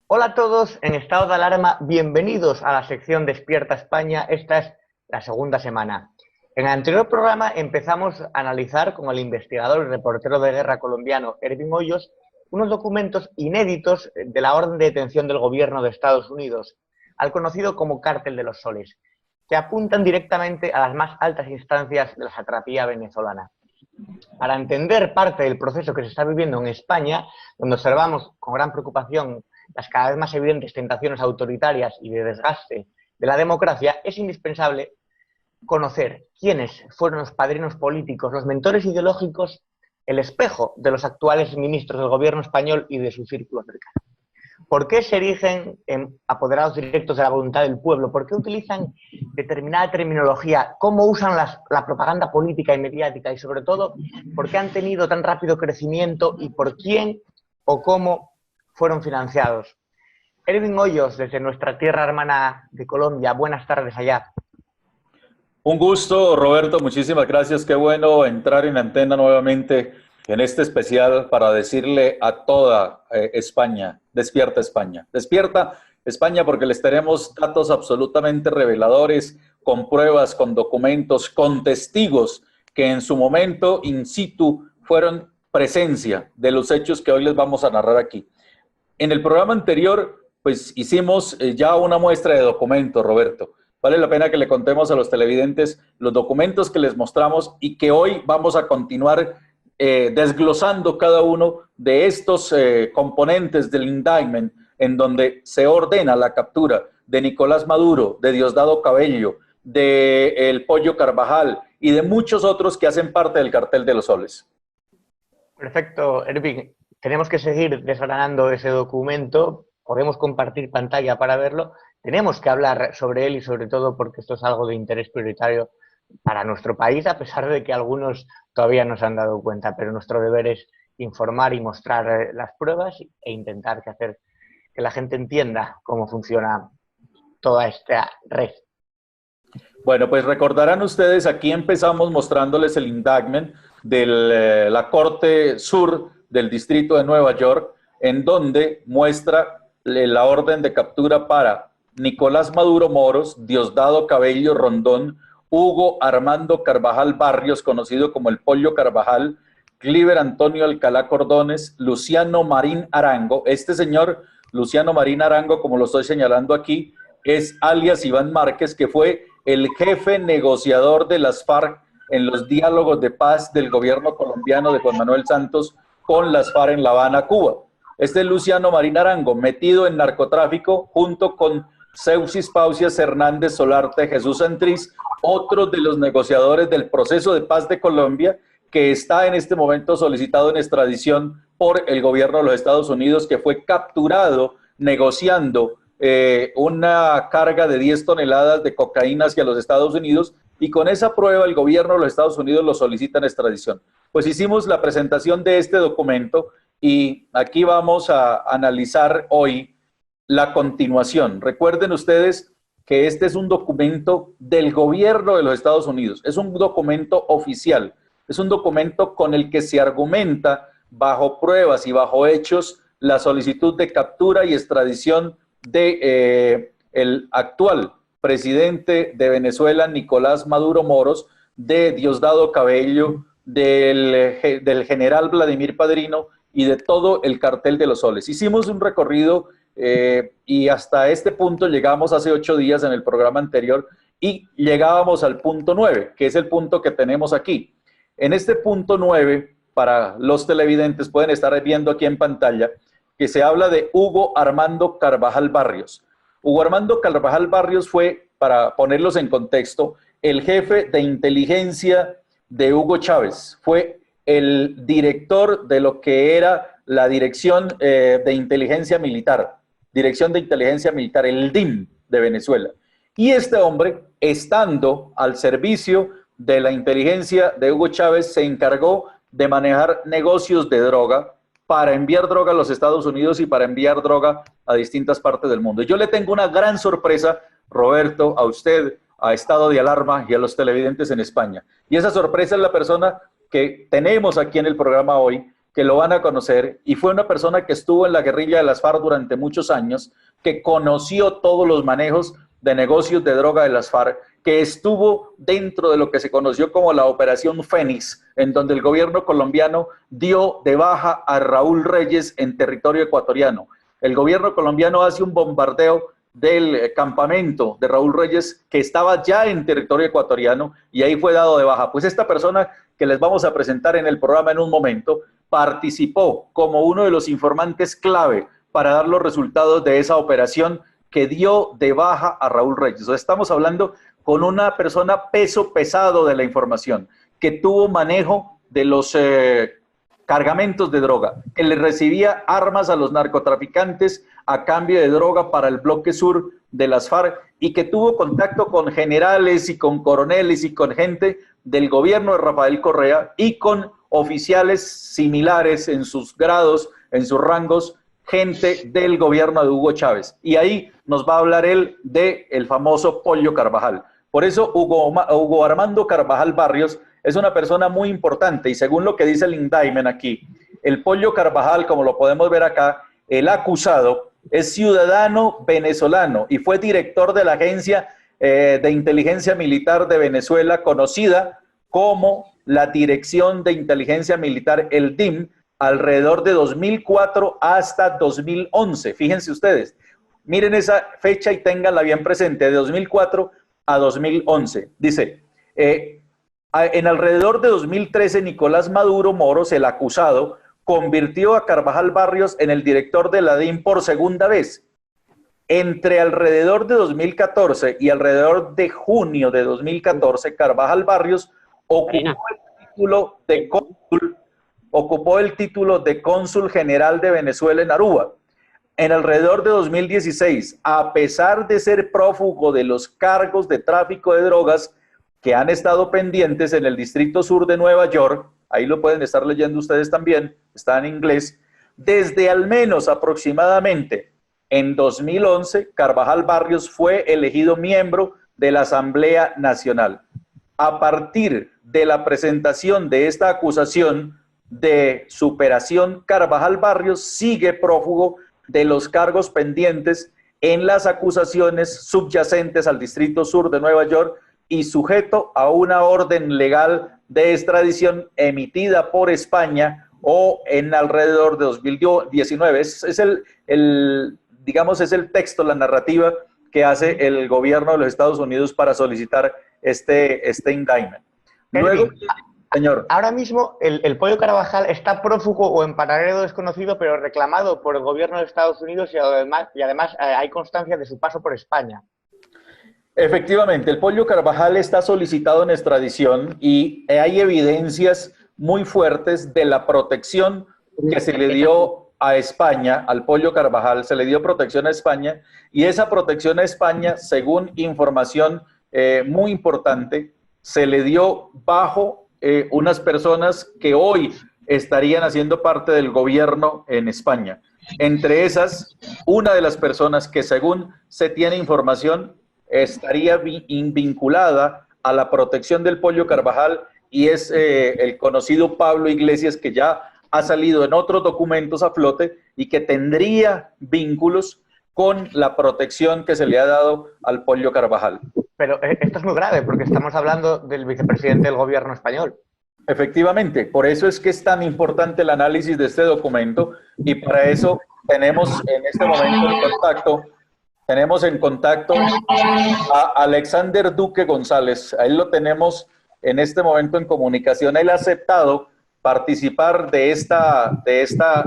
Hola a todos en estado de alarma, bienvenidos a la sección Despierta España. Esta es la segunda semana. En el anterior programa empezamos a analizar con el investigador y reportero de guerra colombiano Ervin Hoyos unos documentos inéditos de la orden de detención del gobierno de Estados Unidos, al conocido como Cártel de los Soles, que apuntan directamente a las más altas instancias de la satrapía venezolana. Para entender parte del proceso que se está viviendo en España, donde observamos con gran preocupación las cada vez más evidentes tentaciones autoritarias y de desgaste de la democracia, es indispensable conocer quiénes fueron los padrinos políticos, los mentores ideológicos, el espejo de los actuales ministros del gobierno español y de su círculo cercano. ¿Por qué se erigen en apoderados directos de la voluntad del pueblo? ¿Por qué utilizan determinada terminología? ¿Cómo usan la propaganda política y mediática? Y sobre todo, ¿por qué han tenido tan rápido crecimiento y por quién o cómo fueron financiados? Ervin Hoyos, desde nuestra tierra hermana de Colombia, buenas tardes allá. Un gusto, Roberto, muchísimas gracias. Qué bueno entrar en antena nuevamente en este especial para decirle a toda España, despierta España. Despierta España porque les tenemos datos absolutamente reveladores, con pruebas, con documentos, con testigos que en su momento in situ fueron presencia de los hechos que hoy les vamos a narrar aquí. En el programa anterior, pues hicimos ya una muestra de documentos, Roberto. Vale la pena que le contemos a los televidentes los documentos que les mostramos y que hoy vamos a continuar desglosando cada uno de estos componentes del indictment en donde se ordena la captura de Nicolás Maduro, de Diosdado Cabello, de El Pollo Carvajal y de muchos otros que hacen parte del Cartel de los Soles. Perfecto, Ervin. Tenemos que seguir desgranando ese documento. Podemos compartir pantalla para verlo. Tenemos que hablar sobre él y sobre todo porque esto es algo de interés prioritario para nuestro país, a pesar de que algunos todavía no se han dado cuenta, pero nuestro deber es informar y mostrar las pruebas e intentar hacer que la gente entienda cómo funciona toda esta red. Bueno, pues recordarán ustedes, aquí empezamos mostrándoles el indictment de la Corte Sur del Distrito de Nueva York, en donde muestra la orden de captura para Nicolás Maduro Moros, Diosdado Cabello Rondón, Hugo Armando Carvajal Barrios, conocido como el Pollo Carvajal, Cliver Antonio Alcalá Cordones, Luciano Marín Arango. Este señor, Luciano Marín Arango, como lo estoy señalando aquí, es alias Iván Márquez, que fue el jefe negociador de las FARC en los diálogos de paz del gobierno colombiano de Juan Manuel Santos con las FARC en La Habana, Cuba. Este es Luciano Marín Arango, metido en narcotráfico junto con Seuxis Pausias Hernández Solarte, Jesús Santriz, otros de los negociadores del proceso de paz de Colombia, que está en este momento solicitado en extradición por el gobierno de los Estados Unidos, que fue capturado negociando una carga de 10 toneladas de cocaína hacia los Estados Unidos, y con esa prueba el gobierno de los Estados Unidos lo solicita en extradición. Pues hicimos la presentación de este documento y aquí vamos a analizar hoy la continuación. Recuerden ustedes que este es un documento del gobierno de los Estados Unidos, es un documento oficial, es un documento con el que se argumenta bajo pruebas y bajo hechos la solicitud de captura y extradición de el actual presidente de Venezuela, Nicolás Maduro Moros, de Diosdado Cabello, del general Vladimir Padrino y de todo el Cartel de los Soles. Hicimos un recorrido y hasta este punto llegamos hace 8 días en el programa anterior y llegábamos al punto 9, que es el punto que tenemos aquí. En este punto 9, para los televidentes, pueden estar viendo aquí en pantalla, que se habla de Hugo Armando Carvajal Barrios. Hugo Armando Carvajal Barrios fue, para ponerlos en contexto, el jefe de inteligencia de Hugo Chávez. Fue el director de lo que era la Dirección de Inteligencia Militar, el DIM de Venezuela. Y este hombre, estando al servicio de la inteligencia de Hugo Chávez, se encargó de manejar negocios de droga, para enviar droga a los Estados Unidos y para enviar droga a distintas partes del mundo. Y yo le tengo una gran sorpresa, Roberto, a usted, a Estado de Alarma y a los televidentes en España. Y esa sorpresa es la persona que tenemos aquí en el programa hoy, que lo van a conocer, y fue una persona que estuvo en la guerrilla de las FARC durante muchos años, que conoció todos los manejos de negocios de droga de las FARC, que estuvo dentro de lo que se conoció como la Operación Fénix, en donde el gobierno colombiano dio de baja a Raúl Reyes en territorio ecuatoriano. El gobierno colombiano hace un bombardeo del campamento de Raúl Reyes, que estaba ya en territorio ecuatoriano, y ahí fue dado de baja. Pues esta persona que les vamos a presentar en el programa en un momento, participó como uno de los informantes clave para dar los resultados de esa operación que dio de baja a Raúl Reyes. Entonces, estamos hablando con una persona peso pesado de la información, que tuvo manejo de los cargamentos de droga, que le recibía armas a los narcotraficantes a cambio de droga para el bloque sur de las FARC, y que tuvo contacto con generales y con coroneles y con gente del gobierno de Rafael Correa y con oficiales similares en sus grados, en sus rangos, gente del gobierno de Hugo Chávez. Y ahí nos va a hablar él del famoso Pollo Carvajal. Por eso Hugo Armando Carvajal Barrios es una persona muy importante, y según lo que dice el indictment aquí, el Pollo Carvajal, como lo podemos ver acá, el acusado es ciudadano venezolano y fue director de la Agencia de Inteligencia Militar de Venezuela, conocida como la Dirección de Inteligencia Militar, el DIM, alrededor de 2004 hasta 2011. Fíjense ustedes, miren esa fecha y ténganla bien presente, de 2004 a 2011. Dice, en alrededor de 2013, Nicolás Maduro Moros, el acusado, convirtió a Carvajal Barrios en el director de la DIM por segunda vez. Entre alrededor de 2014 y alrededor de junio de 2014, Carvajal Barrios ocupó el título de cónsul general de Venezuela en Aruba. En alrededor de 2016, a pesar de ser prófugo de los cargos de tráfico de drogas que han estado pendientes en el Distrito Sur de Nueva York, ahí lo pueden estar leyendo ustedes también, está en inglés, desde al menos aproximadamente en 2011, Carvajal Barrios fue elegido miembro de la Asamblea Nacional. A partir de la presentación de esta acusación de superación, Carvajal Barrios sigue prófugo de los cargos pendientes en las acusaciones subyacentes al Distrito Sur de Nueva York y sujeto a una orden legal de extradición emitida por España o en alrededor de 2019. Es digamos, es el texto, la narrativa que hace el gobierno de los Estados Unidos para solicitar este indictment. Luego, señor. Ahora mismo el Pollo Carvajal está prófugo o en paradero desconocido, pero reclamado por el gobierno de Estados Unidos, y además hay constancia de su paso por España. Efectivamente, el Pollo Carvajal está solicitado en extradición y hay evidencias muy fuertes de la protección que se le dio a España, al Pollo Carvajal, se le dio protección a España, y esa protección a España, según información muy importante, se le dio bajo unas personas que hoy estarían haciendo parte del gobierno en España. Entre esas, una de las personas que, según se tiene información, estaría vinculada a la protección del Pollo Carvajal, y es el conocido Pablo Iglesias, que ya ha salido en otros documentos a flote y que tendría vínculos con la protección que se le ha dado al Pollo Carvajal. Pero esto es muy grave, porque estamos hablando del vicepresidente del gobierno español. Efectivamente, por eso es que es tan importante el análisis de este documento, y para eso tenemos en este momento en contacto a Alexander Duque González. A él lo tenemos en este momento en comunicación. Él ha aceptado participar de esta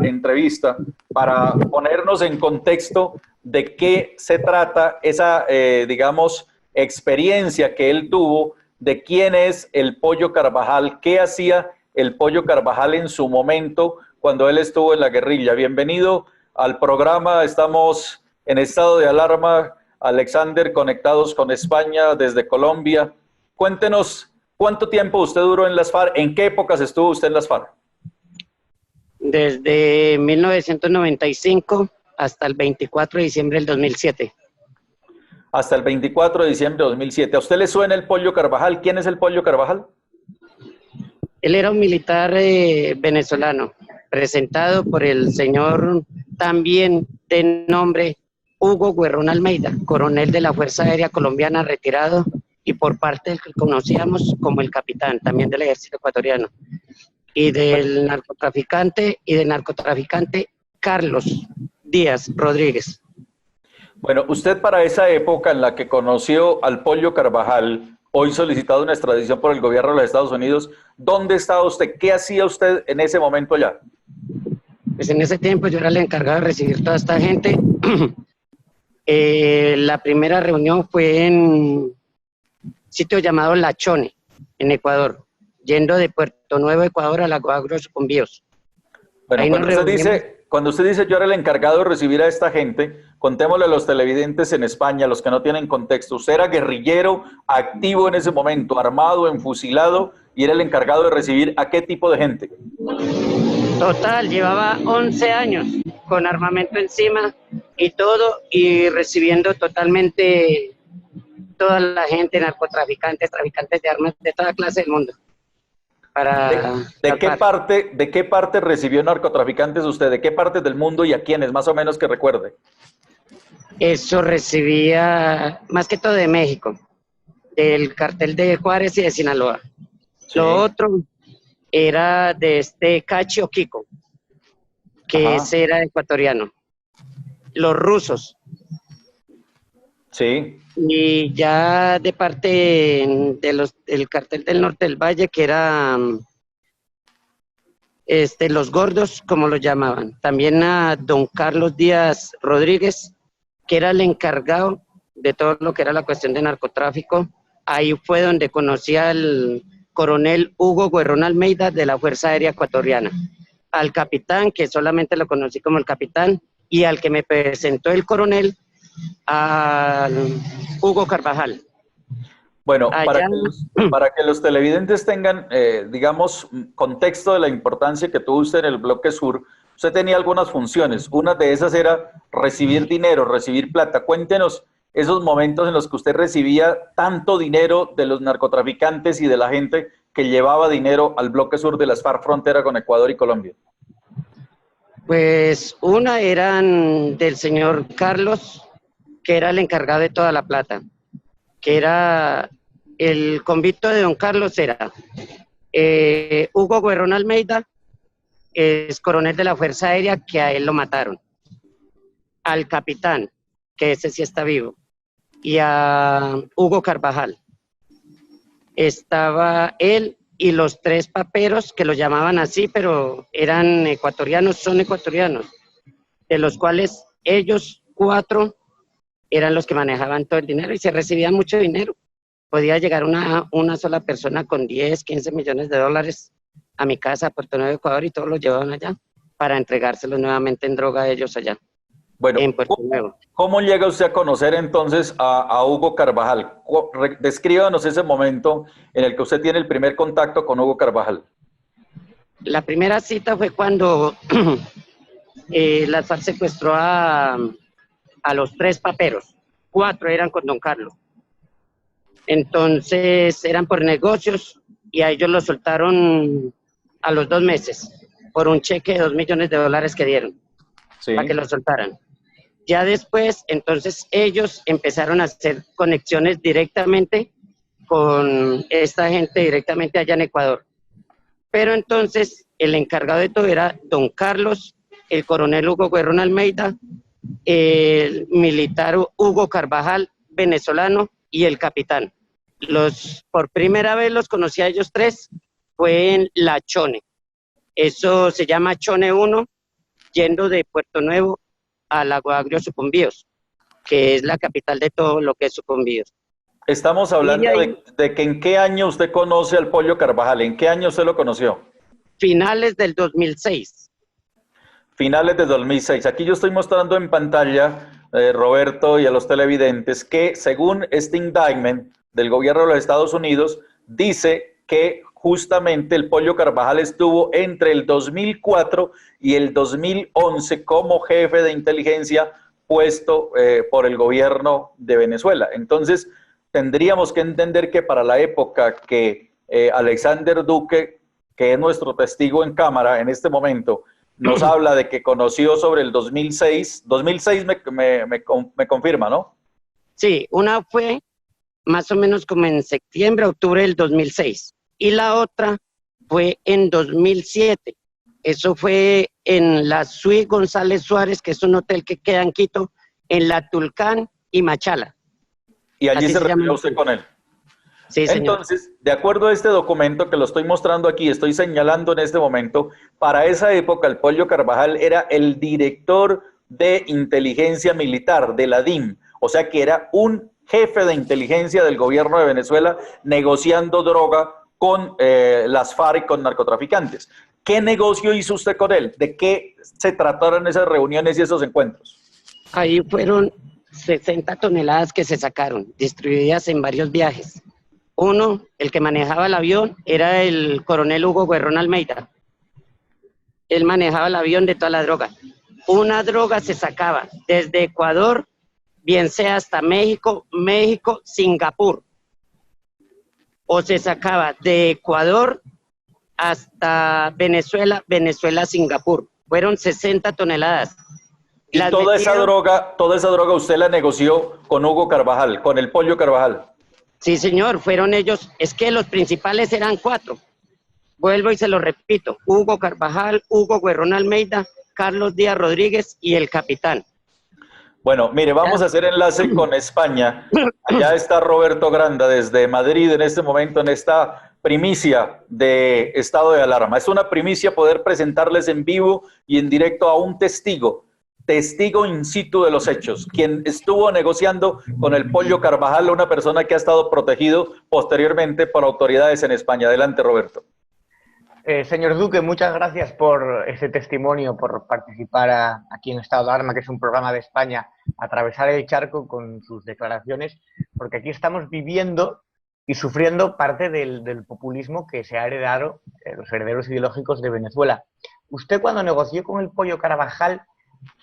entrevista para ponernos en contexto de qué se trata esa, digamos, experiencia que él tuvo de quién es el Pollo Carvajal, qué hacía el Pollo Carvajal en su momento cuando él estuvo en la guerrilla. Bienvenido al programa, estamos en estado de alarma, Alexander, conectados con España desde Colombia. Cuéntenos, ¿cuánto tiempo usted duró en las FARC? ¿En qué épocas estuvo usted en las FARC? Desde 1995 hasta el 24 de diciembre del 2007. Hasta el 24 de diciembre de 2007. ¿A usted le suena el Pollo Carvajal? ¿Quién es el Pollo Carvajal? Él era un militar venezolano. presentado por el señor también de nombre Hugo Guerrón Almeida, coronel de la Fuerza Aérea Colombiana retirado y por parte del que conocíamos como el capitán, también del ejército ecuatoriano, y del narcotraficante Carlos Díaz Rodríguez. Bueno, usted para esa época en la que conoció al Pollo Carvajal, hoy solicitado una extradición por el gobierno de los Estados Unidos, ¿dónde estaba usted? ¿Qué hacía usted en ese momento allá? Pues en ese tiempo yo era el encargado de recibir toda esta gente. La primera reunión fue en un sitio llamado La Chone, en Ecuador, yendo de Puerto Nuevo, Ecuador, a Lago Agrio, Sucumbíos. Bueno, cuando usted dice yo era el encargado de recibir a esta gente, contémosle a los televidentes en España, los que no tienen contexto. Usted era guerrillero, activo en ese momento, armado, enfusilado, y era el encargado de recibir ¿a qué tipo de gente? Total, llevaba 11 años con armamento encima y todo, y recibiendo totalmente toda la gente, narcotraficantes, traficantes de armas de toda clase del mundo. ¿De qué parte recibió narcotraficantes usted? ¿De qué partes del mundo y a quiénes, más o menos que recuerde? Eso recibía más que todo de México, del cartel de Juárez y de Sinaloa. Sí. Lo otro era de este Cacho Kiko, que ese era ecuatoriano. Los rusos. Sí. Y ya de parte del cartel del Norte del Valle, que era los gordos, como lo llamaban. También a don Carlos Díaz Rodríguez, que era el encargado de todo lo que era la cuestión de narcotráfico. Ahí fue donde conocí al coronel Hugo Guerrón Almeida de la Fuerza Aérea Ecuatoriana, al capitán, que solamente lo conocí como el capitán, y al que me presentó el coronel, a Hugo Carvajal. Bueno, para que los televidentes tengan, digamos, contexto de la importancia que tuvo usted en el bloque sur, usted tenía algunas funciones. Una de esas era recibir dinero, recibir plata. Cuéntenos esos momentos en los que usted recibía tanto dinero de los narcotraficantes y de la gente que llevaba dinero al bloque sur de las FARC frontera con Ecuador y Colombia. Pues una eran del señor Carlos, que era el encargado de toda la plata, que era el convicto de don Carlos, era Hugo Guerrón Almeida, es coronel de la Fuerza Aérea, que a él lo mataron, al capitán, que ese sí está vivo, y a Hugo Carvajal. Estaba él y los tres paperos, que lo llamaban así, pero eran ecuatorianos, son ecuatorianos, de los cuales ellos 4 eran los que manejaban todo el dinero y se recibía mucho dinero. Podía llegar una sola persona con 10, 15 millones de dólares a mi casa, a Puerto Nuevo, Ecuador, y todos los llevaban allá para entregárselos nuevamente en droga a ellos allá. Bueno, en Puerto Nuevo. ¿Cómo llega usted a conocer entonces a Hugo Carvajal? Descríbanos ese momento en el que usted tiene el primer contacto con Hugo Carvajal. La primera cita fue cuando la FARC secuestró a los 3 paperos. 4 eran con don Carlos. Entonces eran por negocios y a ellos los soltaron a los 2 meses por un cheque de 2 millones de dólares que dieron, sí, para que los soltaran. Ya después, entonces ellos empezaron a hacer conexiones directamente con esta gente directamente allá en Ecuador. Pero entonces el encargado de todo era don Carlos, el coronel Hugo Guerrón Almeida, el militar Hugo Carvajal, venezolano, y el capitán. Por primera vez los conocí a ellos 3, fue en La Chone. Eso se llama Chone 1, yendo de Puerto Nuevo a Lago Agrio, Sucumbíos, que es la capital de todo lo que es Sucumbíos. Estamos hablando de que en qué año usted conoce al Pollo Carvajal. ¿En qué año usted lo conoció? Finales del 2006. Finales de 2006. Aquí yo estoy mostrando en pantalla, Roberto, y a los televidentes, que según este indictment del gobierno de los Estados Unidos, dice que justamente el Pollo Carvajal estuvo entre el 2004 y el 2011 como jefe de inteligencia puesto por el gobierno de Venezuela. Entonces, tendríamos que entender que para la época que Alexander Duque, que es nuestro testigo en cámara en este momento, nos habla de que conoció sobre el 2006. 2006 me confirma, ¿no? Sí, una fue más o menos como en septiembre, octubre del 2006. Y la otra fue en 2007. Eso fue en la Suite González Suárez, que es un hotel que queda en Quito, en La Tulcán y Machala. Y allí se reunió usted con él. Sí, señor. Entonces, de acuerdo a este documento que lo estoy mostrando aquí, estoy señalando en este momento, para esa época el Pollo Carvajal era el director de inteligencia militar de la DIM, o sea que era un jefe de inteligencia del gobierno de Venezuela negociando droga con las FARC y con narcotraficantes. ¿Qué negocio hizo usted con él? ¿De qué se trataron esas reuniones y esos encuentros? Ahí fueron 60 toneladas que se sacaron, distribuidas en varios viajes. Uno, el que manejaba el avión, era el coronel Hugo Guerrón Almeida. Él manejaba el avión de toda la droga. Una droga se sacaba desde Ecuador, bien sea hasta México, Singapur. O se sacaba de Ecuador hasta Venezuela, Singapur. Fueron 60 toneladas. Y toda esa droga usted la negoció con Hugo Carvajal, con el Pollo Carvajal. Sí, señor, fueron ellos. Es que los principales eran 4. Vuelvo y se lo repito. Hugo Carvajal, Hugo Guerrón Almeida, Carlos Díaz Rodríguez y el capitán. Bueno, mire, vamos a hacer enlace con España. Allá está Roberto Granda desde Madrid en este momento, en esta primicia de estado de alarma. Es una primicia poder presentarles en vivo y en directo a un testigo in situ de los hechos, quien estuvo negociando con el Pollo Carvajal, una persona que ha estado protegido posteriormente por autoridades en España. Adelante, Roberto. Señor Duque, muchas gracias por ese testimonio, por participar aquí en Estado de Alarma, que es un programa de España, atravesar el charco con sus declaraciones, porque aquí estamos viviendo y sufriendo parte del populismo que se ha heredado los herederos ideológicos de Venezuela. Usted, cuando negoció con el Pollo Carvajal,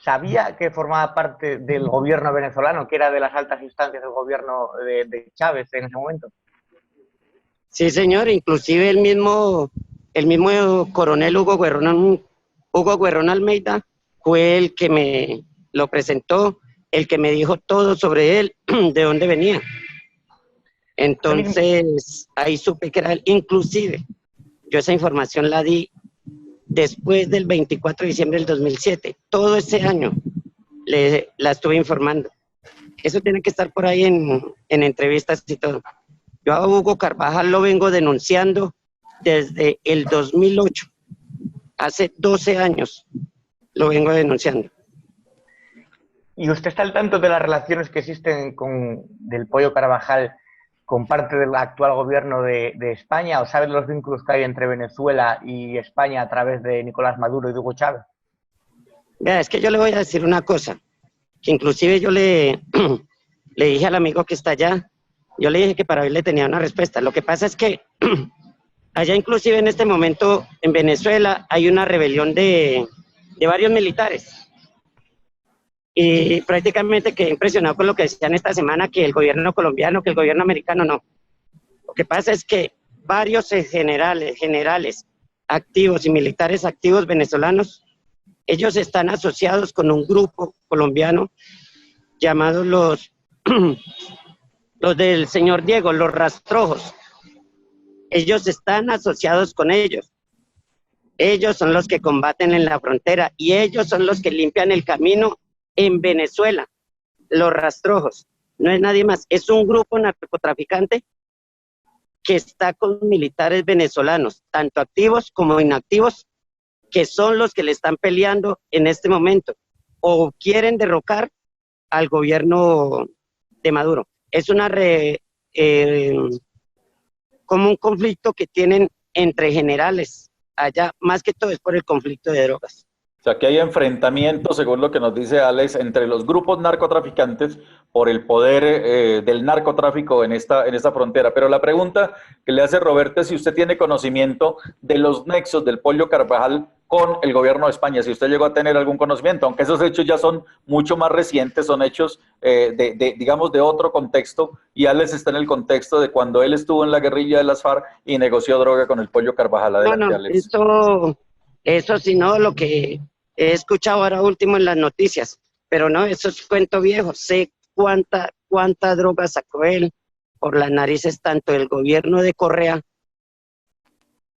¿sabía que formaba parte del gobierno venezolano, que era de las altas instancias del gobierno de Chávez en ese momento? Sí, señor, inclusive el mismo coronel Hugo Guerrón Almeida fue el que me lo presentó, el que me dijo todo sobre él, de dónde venía. Entonces, ahí supe que era él. Inclusive, yo esa información la di después del 24 de diciembre del 2007. Todo ese año la estuve informando. Eso tiene que estar por ahí en entrevistas y todo. Yo a Hugo Carvajal lo vengo denunciando desde el 2008. Hace 12 años lo vengo denunciando. ¿Y usted está al tanto de las relaciones que existen del Pollo Carvajal con parte del actual gobierno de España? ¿O sabe los vínculos que hay entre Venezuela y España a través de Nicolás Maduro y de Hugo Chávez? Vea, es que yo le voy a decir una cosa, que inclusive yo le dije al amigo que está allá, yo le dije que para él le tenía una respuesta. Lo que pasa es que allá inclusive en este momento en Venezuela hay una rebelión de varios militares. Y prácticamente quedé impresionado con lo que decían esta semana, que el gobierno colombiano, que el gobierno americano no. Lo que pasa es que varios generales activos y militares activos venezolanos, ellos están asociados con un grupo colombiano llamados los del señor Diego, los rastrojos. Ellos están asociados con ellos. Ellos son los que combaten en la frontera y ellos son los que limpian el camino en Venezuela. Los rastrojos. No es nadie más. Es un grupo narcotraficante que está con militares venezolanos, tanto activos como inactivos, que son los que le están peleando en este momento o quieren derrocar al gobierno de Maduro. Es como un conflicto que tienen entre generales allá, más que todo es por el conflicto de drogas. O sea, que hay enfrentamientos, según lo que nos dice Alex, entre los grupos narcotraficantes por el poder del narcotráfico en esta frontera. Pero la pregunta que le hace Roberto es si usted tiene conocimiento de los nexos del Pollo Carvajal con el gobierno de España, si usted llegó a tener algún conocimiento, aunque esos hechos ya son mucho más recientes, son hechos digamos, de otro contexto, y Alex está en el contexto de cuando él estuvo en la guerrilla de las FARC y negoció droga con el Pollo Carvajal. Adelante, Alex. Eso sí, no, lo que he escuchado ahora último en las noticias, pero no, eso es cuento viejo. Sé cuánta droga sacó él por las narices, tanto el gobierno de Correa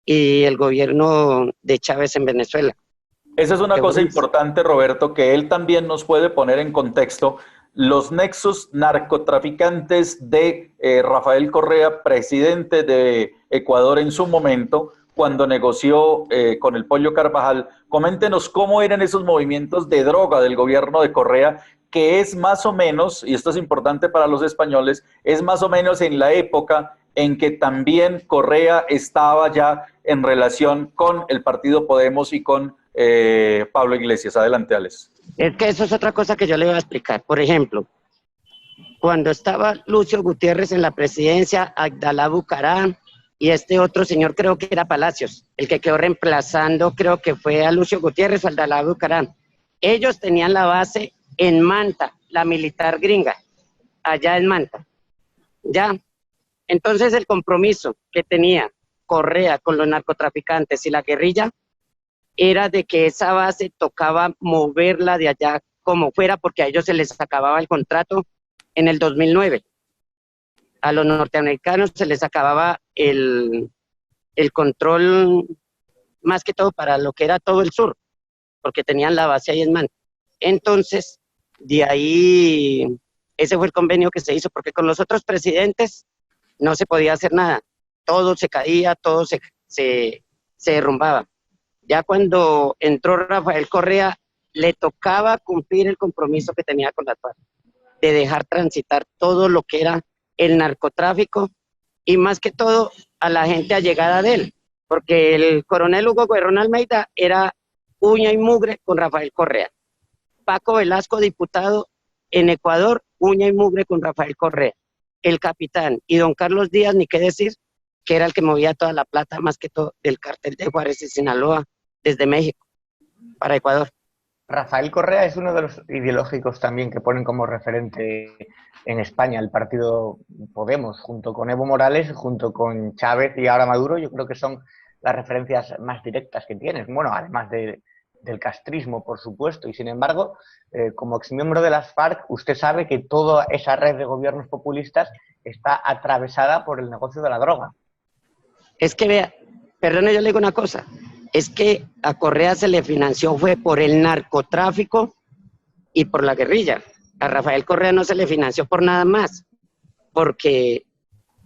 y el gobierno de Chávez en Venezuela. Esa es una cosa importante, Roberto, que él también nos puede poner en contexto. Los nexos narcotraficantes de Rafael Correa, presidente de Ecuador en su momento, cuando negoció con el Pollo Carvajal. Coméntenos cómo eran esos movimientos de droga del gobierno de Correa, que es más o menos, y esto es importante para los españoles, es más o menos en la época en que también Correa estaba ya en relación con el partido Podemos y con Pablo Iglesias. Adelante, Alex. Es que eso es otra cosa que yo le voy a explicar. Por ejemplo, cuando estaba Lucio Gutiérrez en la presidencia, Abdalá Bucaram y este otro señor, creo que era Palacios, el que quedó reemplazando, creo que fue a Lucio Gutiérrez, Abdalá Bucaram. Ellos tenían la base en Manta, la militar gringa, allá en Manta. Ya. Entonces el compromiso que tenía Correa con los narcotraficantes y la guerrilla era de que esa base tocaba moverla de allá como fuera, porque a ellos se les acababa el contrato en el 2009. A los norteamericanos se les acababa el control, más que todo para lo que era todo el sur, porque tenían la base ahí en Manta. Entonces, de ahí, ese fue el convenio que se hizo, porque con los otros presidentes no se podía hacer nada. Todo se caía, todo se derrumbaba. Ya cuando entró Rafael Correa, le tocaba cumplir el compromiso que tenía con la FARC, de dejar transitar todo lo que era el narcotráfico y más que todo a la gente allegada de él, porque el coronel Hugo Guerrón Almeida era uña y mugre con Rafael Correa. Paco Velasco, diputado en Ecuador, uña y mugre con Rafael Correa. El capitán y don Carlos Díaz, ni qué decir, que era el que movía toda la plata, más que todo del cartel de Juárez y Sinaloa, desde México para Ecuador. Rafael Correa es uno de los ideológicos también que ponen como referente en España el partido Podemos, junto con Evo Morales, junto con Chávez y ahora Maduro. Yo creo que son las referencias más directas que tienes, bueno, además del castrismo, por supuesto, y sin embargo, como exmiembro de las FARC, usted sabe que toda esa red de gobiernos populistas está atravesada por el negocio de la droga. Es que vea, perdone, yo le digo una cosa, es que a Correa se le financió fue por el narcotráfico y por la guerrilla. A Rafael Correa no se le financió por nada más, porque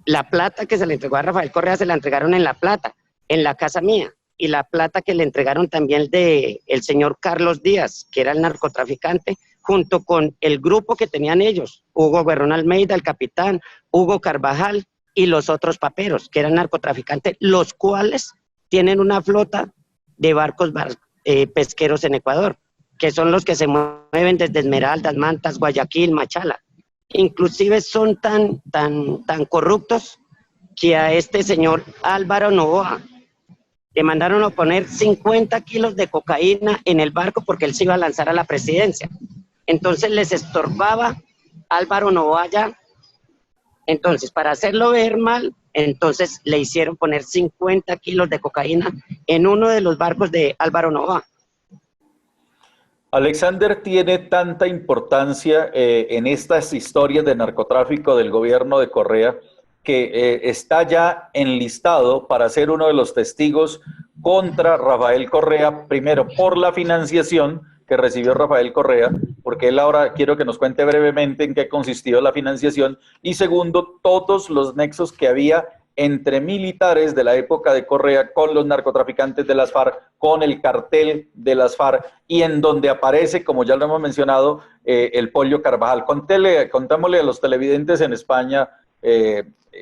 la plata que se le entregó a Rafael Correa se la entregaron en La Plata, en la casa mía, y la plata que le entregaron también el señor Carlos Díaz, que era el narcotraficante, junto con el grupo que tenían ellos, Hugo Guerrón Almeida, el capitán, Hugo Carvajal y los otros paperos, que eran narcotraficantes, los cuales tienen una flota de barcos pesqueros en Ecuador, que son los que se mueven desde Esmeraldas, Mantas, Guayaquil, Machala. Inclusive son tan corruptos que a este señor Álvaro Noboa le mandaron a poner 50 kilos de cocaína en el barco porque él se iba a lanzar a la presidencia. Entonces les estorbaba Álvaro Noboa ya. Entonces, para hacerlo ver mal, entonces le hicieron poner 50 kilos de cocaína en uno de los barcos de Álvaro Noboa. Alexander tiene tanta importancia en estas historias de narcotráfico del gobierno de Correa que está ya enlistado para ser uno de los testigos contra Rafael Correa, primero por la financiación que recibió Rafael Correa, porque él ahora quiero que nos cuente brevemente en qué consistió la financiación, y segundo, todos los nexos que había entre militares de la época de Correa con los narcotraficantes de las FARC, con el cartel de las FARC, y en donde aparece, como ya lo hemos mencionado, el Pollo Carvajal. Contémosle a los televidentes en España,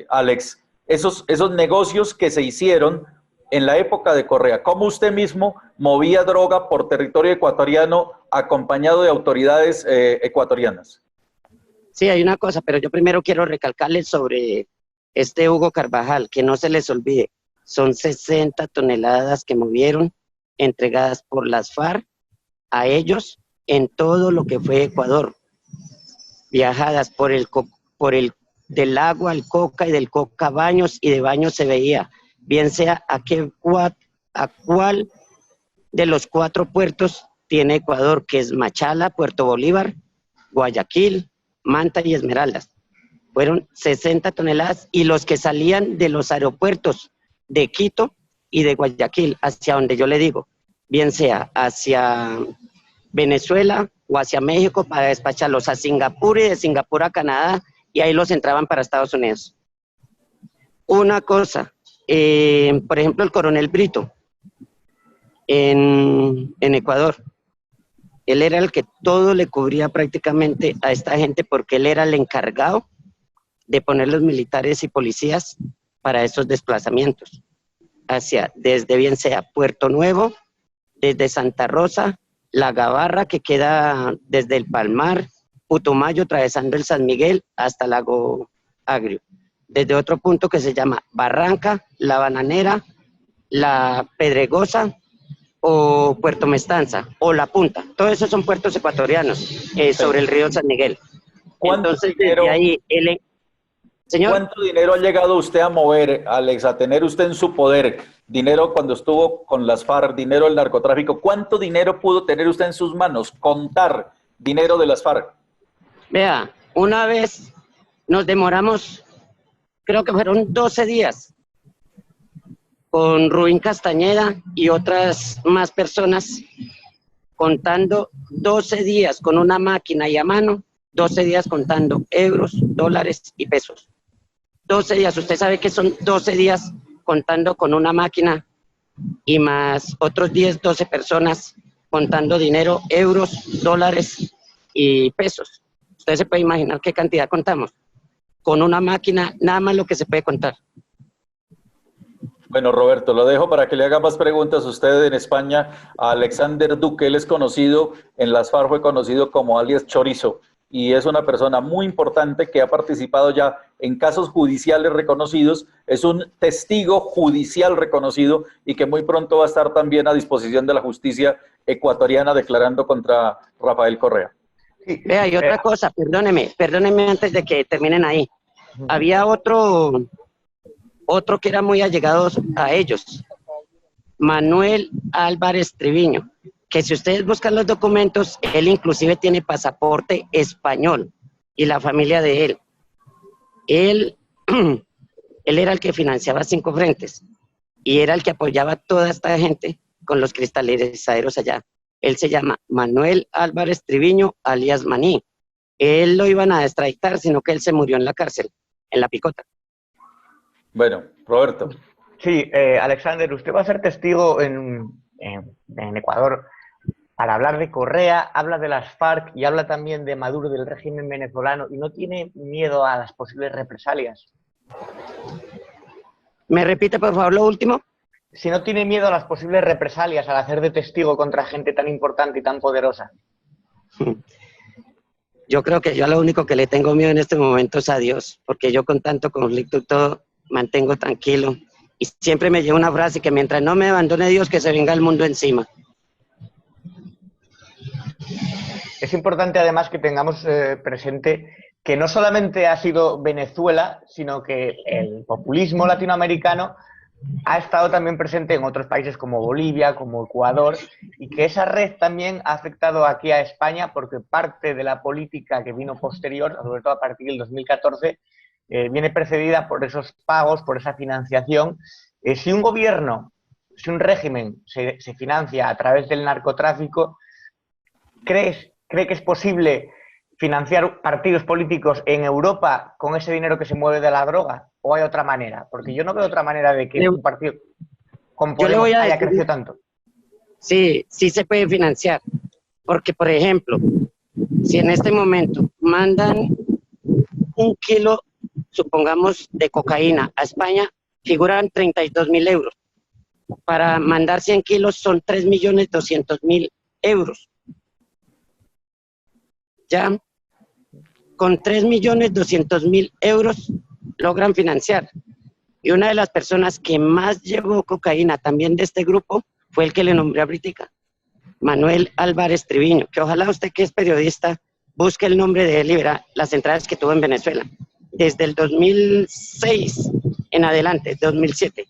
Alex, esos negocios que se hicieron en la época de Correa, cómo usted mismo movía droga por territorio ecuatoriano acompañado de autoridades ecuatorianas. Sí, hay una cosa, pero yo primero quiero recalcarles sobre este Hugo Carvajal, que no se les olvide, son 60 toneladas que movieron, entregadas por las FARC a ellos en todo lo que fue Ecuador, viajadas por del agua al coca y del coca a Baños, y de Baños se veía, bien sea a cuál de los 4 puertos tiene Ecuador, que es Machala, Puerto Bolívar, Guayaquil, Manta y Esmeraldas. Fueron 60 toneladas y los que salían de los aeropuertos de Quito y de Guayaquil, hacia donde yo le digo, bien sea hacia Venezuela o hacia México para despacharlos a Singapur y de Singapur a Canadá y ahí los entraban para Estados Unidos. Una cosa, por ejemplo, el coronel Brito en Ecuador, él era el que todo le cubría prácticamente a esta gente porque él era el encargado de poner los militares y policías para esos desplazamientos, desde bien sea Puerto Nuevo, desde Santa Rosa, La Gabarra, que queda desde el Palmar, Putumayo, atravesando el San Miguel hasta Lago Agrio. Desde otro punto que se llama Barranca, La Bananera, La Pedregosa o Puerto Mestanza o La Punta. Todos esos son puertos ecuatorianos sobre el río San Miguel. Entonces, desde ahí, señor, ¿cuánto dinero ha llegado usted a mover, Alex, a tener usted en su poder? Dinero cuando estuvo con las FARC, dinero del narcotráfico. ¿Cuánto dinero pudo tener usted en sus manos? Contar dinero de las FARC. Vea, una vez nos demoramos, creo que fueron 12 días, con Rubín Castañeda y otras más personas, contando 12 días con una máquina y a mano, 12 días contando euros, dólares y pesos. 12 días, usted sabe que son 12 días contando con una máquina y más otros 10, 12 personas contando dinero, euros, dólares y pesos. Usted se puede imaginar qué cantidad contamos. Con una máquina, nada más lo que se puede contar. Bueno, Roberto, lo dejo para que le haga más preguntas a usted en España. A Alexander Duque, él es conocido, en las FARC fue conocido como alias Chorizo, y es una persona muy importante que ha participado ya en casos judiciales reconocidos, es un testigo judicial reconocido y que muy pronto va a estar también a disposición de la justicia ecuatoriana declarando contra Rafael Correa. Sí, vea, y otra cosa, perdóneme antes de que terminen ahí. Había otro que era muy allegado a ellos, Manuel Álvarez Triviño, que si ustedes buscan los documentos, él inclusive tiene pasaporte español y la familia de él. Él era el que financiaba 5 frentes y era el que apoyaba a toda esta gente con los cristalizaderos allá. Él se llama Manuel Álvarez Triviño, alias Maní. Él lo iban a extraditar, sino que él se murió en la cárcel, en La Picota. Bueno, Roberto. Sí, Alexander, usted va a ser testigo en Ecuador para hablar de Correa, habla de las FARC y habla también de Maduro, del régimen venezolano, y no tiene miedo a las posibles represalias. ¿Me repite, por favor, lo último? Si no tiene miedo a las posibles represalias al hacer de testigo contra gente tan importante y tan poderosa. Yo creo que yo lo único que le tengo miedo en este momento es a Dios, porque yo con tanto conflicto y todo mantengo tranquilo. Y siempre me lleva una frase que mientras no me abandone Dios, que se venga el mundo encima. Es importante además que tengamos presente que no solamente ha sido Venezuela, sino que el populismo latinoamericano ha estado también presente en otros países como Bolivia, como Ecuador, y que esa red también ha afectado aquí a España porque parte de la política que vino posterior, sobre todo a partir del 2014, viene precedida por esos pagos, por esa financiación. Si un gobierno, si un régimen se financia a través del narcotráfico, ¿cree que es posible financiar partidos políticos en Europa con ese dinero que se mueve de la droga? ¿O hay otra manera? Porque yo no veo otra manera de que un partido con Podemos haya crecido tanto. Sí, sí se puede financiar. Porque, por ejemplo, si en este momento mandan 1 kilo, supongamos, de cocaína a España, figuran 32.000 euros. Para mandar 100 kilos son 3.200.000 euros. Ya, con 3.200.000 euros logran financiar. Y una de las personas que más llevó cocaína también de este grupo fue el que le nombré ahorita, Manuel Álvarez Triviño, que ojalá usted, que es periodista, busque el nombre de él y verá las entradas que tuvo en Venezuela. Desde el 2006 en adelante, 2007.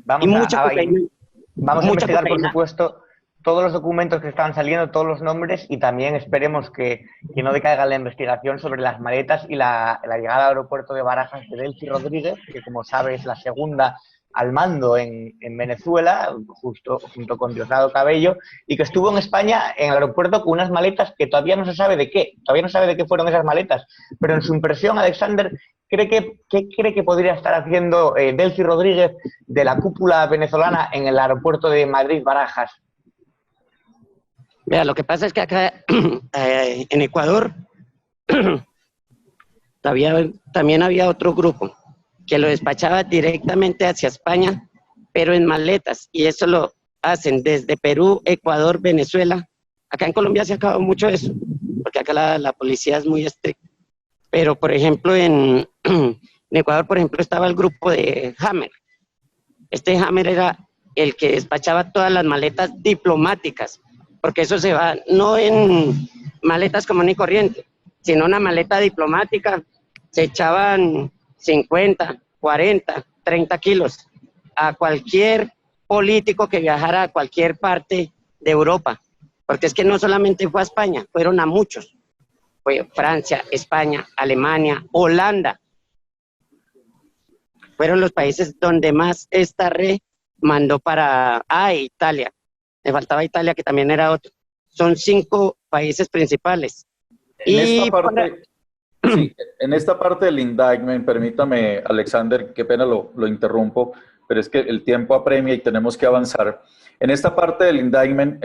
Vamos a investigar, por supuesto, todos los documentos que estaban saliendo, todos los nombres, y también esperemos que no decaiga la investigación sobre las maletas y la llegada al aeropuerto de Barajas de Delcy Rodríguez, que como sabes es la segunda al mando en Venezuela, junto con Diosdado Cabello, y que estuvo en España en el aeropuerto con unas maletas que todavía no se sabe de qué, fueron esas maletas, pero en su impresión, Alexander, ¿qué cree que podría estar haciendo Delcy Rodríguez de la cúpula venezolana en el aeropuerto de Madrid-Barajas? Vea, lo que pasa es que acá en Ecuador también había otro grupo que lo despachaba directamente hacia España, pero en maletas, y eso lo hacen desde Perú, Ecuador, Venezuela. Acá en Colombia se ha acabado mucho eso, porque acá la policía es muy estricta. Pero, por ejemplo, en Ecuador, por ejemplo, estaba el grupo de Hammer. Este Hammer era el que despachaba todas las maletas diplomáticas, porque eso se va no en maletas común y corriente, sino una maleta diplomática. Se echaban 50, 40, 30 kilos a cualquier político que viajara a cualquier parte de Europa, porque es que no solamente fue a España, fueron a muchos. Fue Francia, España, Alemania, Holanda. Fueron los países donde más esta red mandó para... Italia. Me faltaba Italia, que también era otro. Son 5 países principales. En esta parte del indictment, permítame, Alexander, qué pena lo interrumpo, pero es que el tiempo apremia y tenemos que avanzar. En esta parte del indictment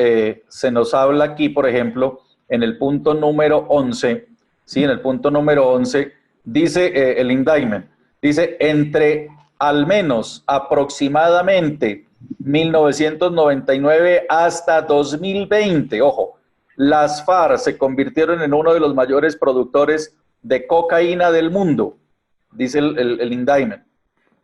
se nos habla aquí, por ejemplo, en el punto número 11, ¿sí? En el punto número 11 dice el indictment, dice entre al menos aproximadamente 1999 hasta 2020, ojo, las FARC se convirtieron en uno de los mayores productores de cocaína del mundo, dice el indictment.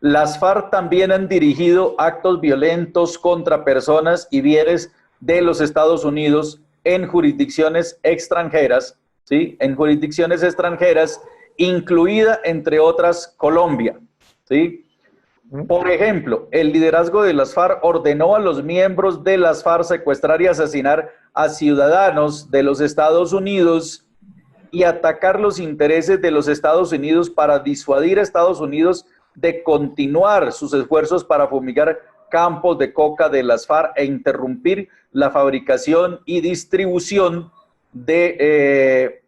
Las FARC también han dirigido actos violentos contra personas y bienes de los Estados Unidos en jurisdicciones extranjeras, ¿sí? En jurisdicciones extranjeras, incluida, entre otras, Colombia, ¿sí? Por ejemplo, el liderazgo de las FARC ordenó a los miembros de las FARC secuestrar y asesinar a ciudadanos de los Estados Unidos y atacar los intereses de los Estados Unidos para disuadir a Estados Unidos de continuar sus esfuerzos para fumigar campos de coca de las FARC e interrumpir la fabricación y distribución de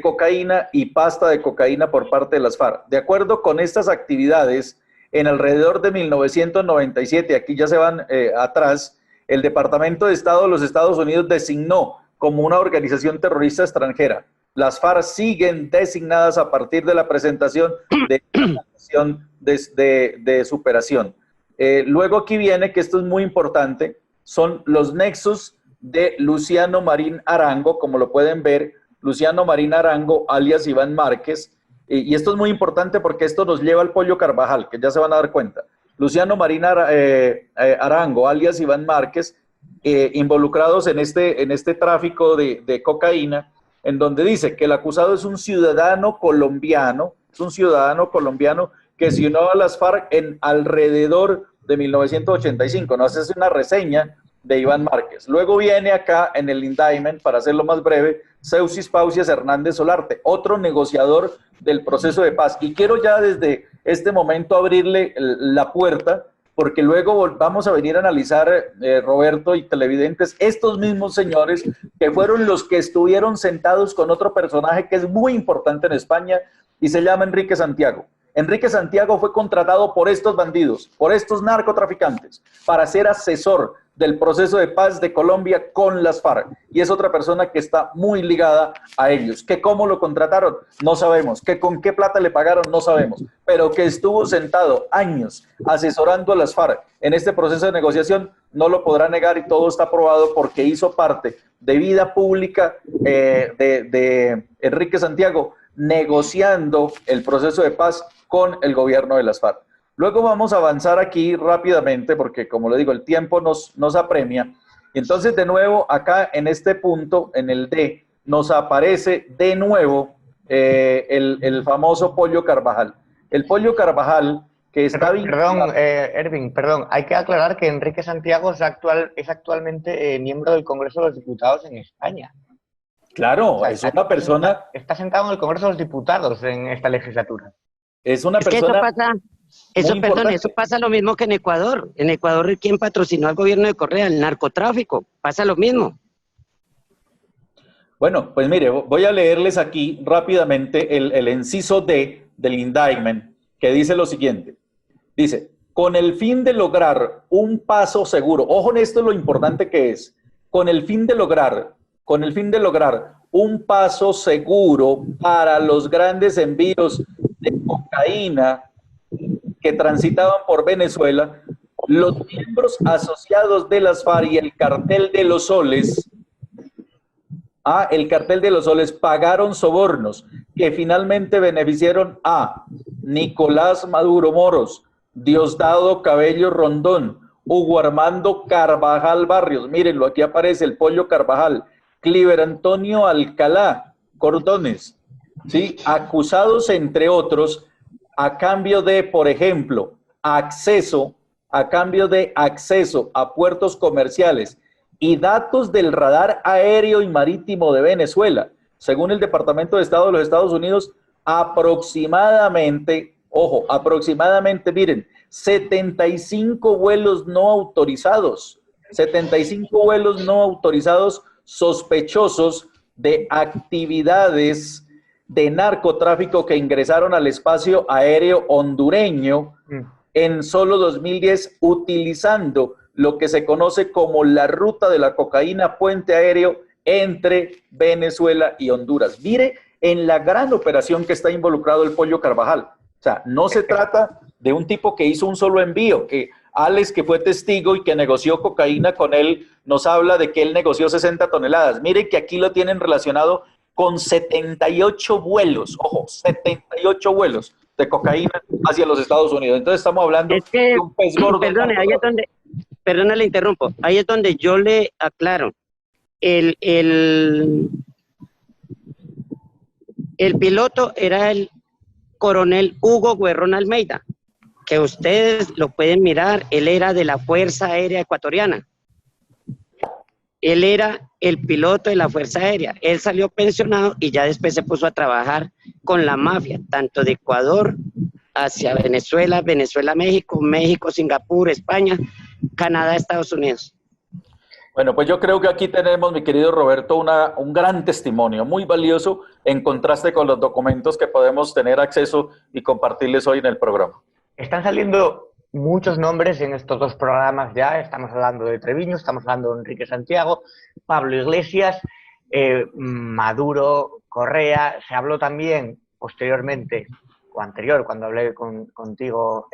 cocaína y pasta de cocaína por parte de las FARC. De acuerdo con estas actividades, en alrededor de 1997, aquí ya se van atrás, el Departamento de Estado de los Estados Unidos designó como una organización terrorista extranjera. Las FARC siguen designadas a partir de la presentación de superación. Luego aquí viene, que esto es muy importante, son los nexos de Luciano Marín Arango, como lo pueden ver, Luciano Marín Arango, alias Iván Márquez, y esto es muy importante porque esto nos lleva al Pollo Carvajal, que ya se van a dar cuenta. Luciano Marín Arango, alias Iván Márquez, involucrados en este tráfico de cocaína, en donde dice que el acusado es un ciudadano colombiano, que se unió a las FARC en alrededor de 1985, ¿no? Esa es una reseña de Iván Márquez. Luego viene acá en el indictment, para hacerlo más breve, Seusis Pausias Hernández Solarte, otro negociador del proceso de paz. Y quiero ya desde este momento abrirle la puerta, porque luego vamos a venir a analizar, Roberto y televidentes, estos mismos señores que fueron los que estuvieron sentados con otro personaje que es muy importante en España y se llama Enrique Santiago. Enrique Santiago fue contratado por estos bandidos, por estos narcotraficantes, para ser asesor del proceso de paz de Colombia con las FARC. Y es otra persona que está muy ligada a ellos. ¿Que cómo lo contrataron? No sabemos. ¿Que con qué plata le pagaron? No sabemos. Pero que estuvo sentado años asesorando a las FARC en este proceso de negociación, no lo podrá negar y todo está probado porque hizo parte de vida pública de Enrique Santiago, negociando el proceso de paz con el gobierno de las FARC. Luego vamos a avanzar aquí rápidamente porque, como le digo, el tiempo nos apremia. Y entonces, de nuevo, acá en este punto, en el D, nos aparece de nuevo el famoso Pollo Carvajal. El Pollo Carvajal que está Perdón, Ervin, perdón, hay que aclarar que Enrique Santiago es actualmente miembro del Congreso de los Diputados en España. Claro, O sea, es una persona... Está sentado en el Congreso de los Diputados en esta legislatura. Es una Es que persona... eso pasa lo mismo que en Ecuador. En Ecuador, ¿quién patrocinó al gobierno de Correa? El narcotráfico. Pasa lo mismo. Bueno, pues mire, voy a leerles aquí rápidamente el inciso D del indictment, que dice lo siguiente. Dice, con el fin de lograr un paso seguro, ojo en esto es lo importante que es, con el fin de lograr un paso seguro para los grandes envíos de cocaína que transitaban por Venezuela, los miembros asociados de las FARC y el Cartel de los Soles, el Cartel de los Soles pagaron sobornos que finalmente beneficiaron a Nicolás Maduro Moros, Diosdado Cabello Rondón, Hugo Armando Carvajal Barrios, mírenlo, aquí aparece el Pollo Carvajal, Cliver Antonio Alcalá Cordones, ¿sí? Acusados entre otros a cambio de, por ejemplo, acceso a puertos comerciales y datos del radar aéreo y marítimo de Venezuela. Según el Departamento de Estado de los Estados Unidos, aproximadamente, miren, 75 vuelos no autorizados, 75 vuelos no autorizados sospechosos de actividades de narcotráfico que ingresaron al espacio aéreo hondureño en solo 2010, utilizando lo que se conoce como la ruta de la cocaína, puente aéreo entre Venezuela y Honduras. Mire en la gran operación que está involucrado el Pollo Carvajal. O sea, no se trata de un tipo que hizo un solo envío, que Alex, que fue testigo y que negoció cocaína con él, nos habla de que él negoció 60 toneladas. Miren que aquí lo tienen relacionado con 78 vuelos, ojo, 78 vuelos de cocaína hacia los Estados Unidos. Entonces estamos hablando de un pez gordo. Perdone, le interrumpo. Ahí es donde yo le aclaro. El piloto era el coronel Hugo Guerrón Almeida, que ustedes lo pueden mirar, él era de la Fuerza Aérea Ecuatoriana. Él era el piloto de la Fuerza Aérea. Él salió pensionado y ya después se puso a trabajar con la mafia, tanto de Ecuador hacia Venezuela, México, Singapur, España, Canadá, Estados Unidos. Bueno, pues yo creo que aquí tenemos, mi querido Roberto, un gran testimonio, muy valioso, en contraste con los documentos que podemos tener acceso y compartirles hoy en el programa. Están saliendo muchos nombres en estos dos programas ya. Estamos hablando de Treviño, estamos hablando de Enrique Santiago, Pablo Iglesias, Maduro, Correa. Se habló también posteriormente, o anterior, cuando hablé contigo,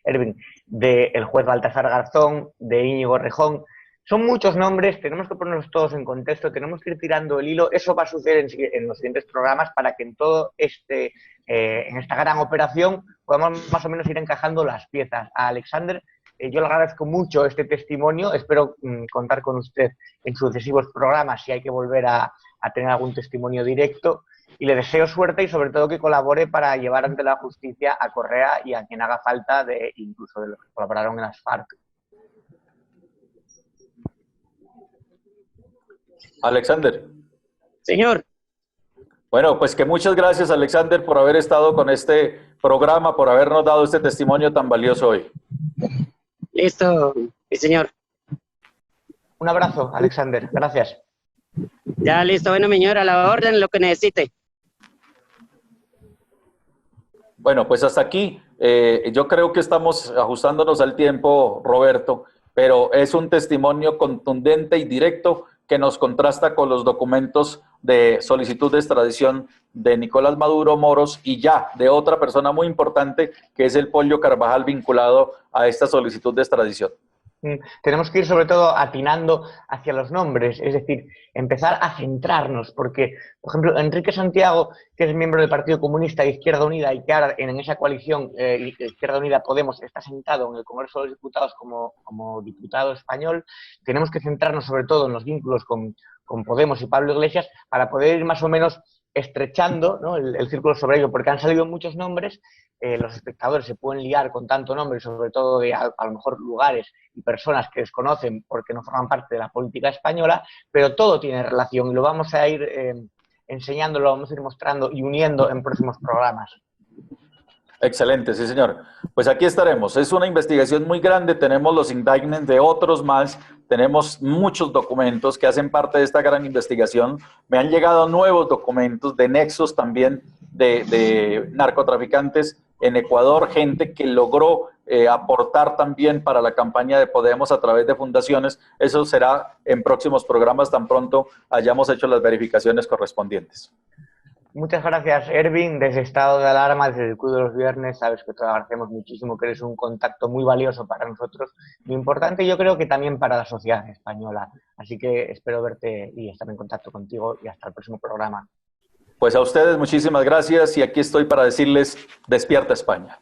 Ervin, del juez Baltasar Garzón, de Íñigo Rejón. Son muchos nombres, tenemos que ponernos todos en contexto, tenemos que ir tirando el hilo. Eso va a suceder en los siguientes programas para que en todo en esta gran operación podamos más o menos ir encajando las piezas. A Alexander, yo le agradezco mucho este testimonio, espero contar con usted en sucesivos programas si hay que volver a tener algún testimonio directo, y le deseo suerte y sobre todo que colabore para llevar ante la justicia a Correa y a quien haga falta, incluso de los que colaboraron en las FARC. Alexander. Señor. Bueno, pues que muchas gracias, Alexander, por haber estado con este programa, por habernos dado este testimonio tan valioso hoy. Listo, mi señor. Un abrazo, Alexander. Gracias. Ya, listo. Bueno, mi señor, a la orden, lo que necesite. Bueno, pues hasta aquí. Yo creo que estamos ajustándonos al tiempo, Roberto, pero es un testimonio contundente y directo que nos contrasta con los documentos de solicitud de extradición de Nicolás Maduro Moros y ya de otra persona muy importante que es el Pollo Carvajal vinculado a esta solicitud de extradición. Tenemos que ir sobre todo atinando hacia los nombres, es decir, empezar a centrarnos, porque, por ejemplo, Enrique Santiago, que es miembro del Partido Comunista de Izquierda Unida y que ahora en esa coalición Izquierda Unida Podemos está sentado en el Congreso de los Diputados como diputado español, tenemos que centrarnos sobre todo en los vínculos con Podemos y Pablo Iglesias para poder ir más o menos estrechando, ¿no?, el círculo sobre ello, porque han salido muchos nombres, los espectadores se pueden liar con tanto nombre, sobre todo de a lo mejor lugares y personas que desconocen porque no forman parte de la política española, pero todo tiene relación y lo vamos a ir enseñando, lo vamos a ir mostrando y uniendo en próximos programas. Excelente, sí señor. Pues aquí estaremos. Es una investigación muy grande, tenemos los indictments de otros más, tenemos muchos documentos que hacen parte de esta gran investigación. Me han llegado nuevos documentos de nexos también de narcotraficantes en Ecuador, gente que logró aportar también para la campaña de Podemos a través de fundaciones. Eso será en próximos programas tan pronto hayamos hecho las verificaciones correspondientes. Muchas gracias, Ervin. Desde Estado de Alarma, desde el Club de los Viernes, sabes que te agradecemos muchísimo, que eres un contacto muy valioso para nosotros, muy importante, y yo creo que también para la sociedad española. Así que espero verte y estar en contacto contigo, y hasta el próximo programa. Pues a ustedes muchísimas gracias, y aquí estoy para decirles: despierta España.